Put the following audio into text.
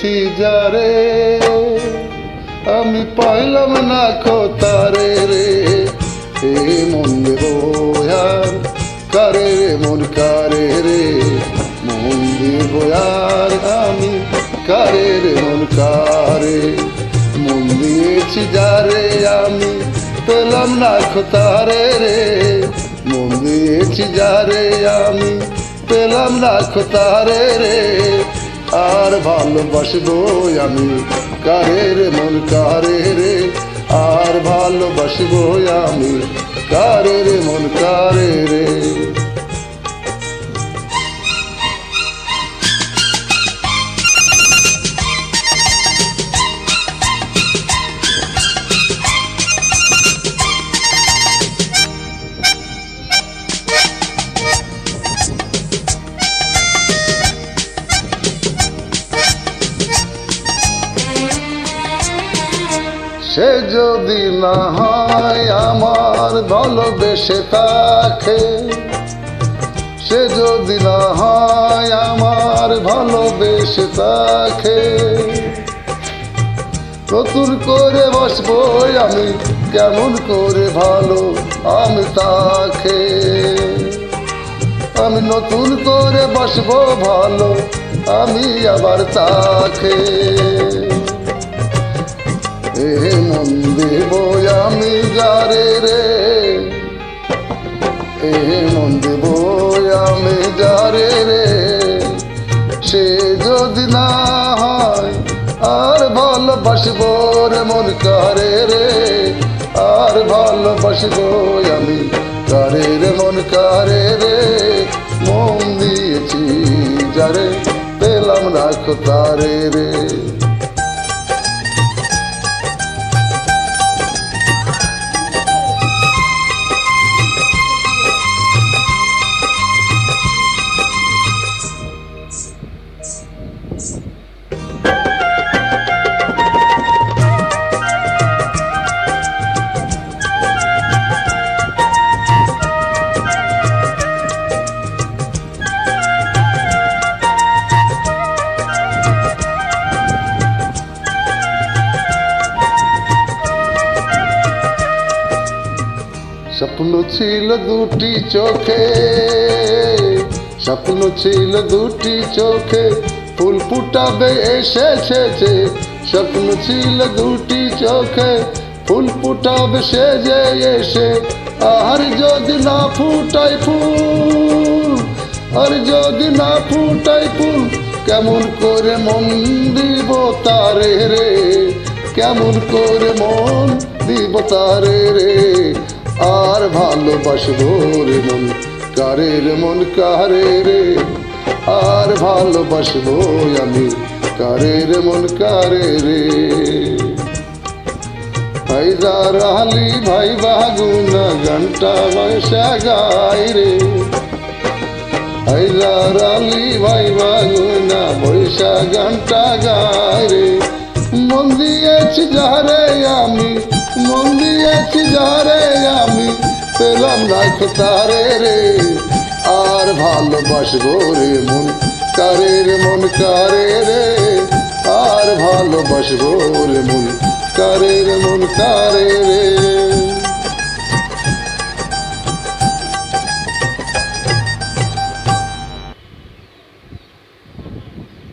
পেয়েছি যারে আমি পাইলাম না খোতারে রে। এ মন দেবো আর কারে রে মন কারে রে, মন দেবো আর আমি কারে রে মন কারে। মন দিয়েছি যারে আমি পেলাম না খোতারে রে, মন দিয়েছি যারে আমি পেলাম না খোতারে রে। আর ভালোবাসবো আমি কারে রে মন কারে রে, আর ভালোবাসবো আমি কারে রে মন কারে রে। সে যদি না হয় আমার ভালোবেসে তাকে, সে যদি না হয় আমার ভালোবেসে তাকে, নতুন করে বসবো আমি কেমন করে ভালো আমি তাকে। আমি নতুন করে বসবো ভালো আমি আবার তাকে। এ মন দেব আমি যারে রে, এ মন দেব আমি যারে রে, সে যদি না হয় আর ভালোবাসবো রে মন কারে রে, আর ভালোবাসবো আমি কারে রে মন কারে রে। মন দিয়েছি যারে পেলাম না খোতারে রে। স্বপ্ন ছিল দুটি চোখে, স্বপ্ন ছিল দুটি চোখে, ফুল ফুটাবে এসেছে। স্বপ্ন ছিল দুটি চোখে, ফুল ফুটাবে সে যে এসে। আর যদি না ফুটাই ফুল, আর যদি না ফুটাই ফুল, কেমন করে মন দিব তারে রে, কেমন করে মন দিব তারে রে। আর ভালোবাসবো রে মন কারে রে মন কারে রে, আর ভালোবাসবো আমি কারে রে মন কারে রে। ভাই দারালি ভাই বাগুনা গানটা বয়সা গাই রে, ভাই দারালি ভাই বাগুনা বয়সা গানটা গাই রে। মন দিয়েছি যারে আমি, মন দিয়েছি যারে আমি পেলাম না খোতারে রে। আর ভালোবাসবো রে মন কারে রে মন কারে রে, আর ভালোবাসবো রে মন কারে রে মন কারে রে।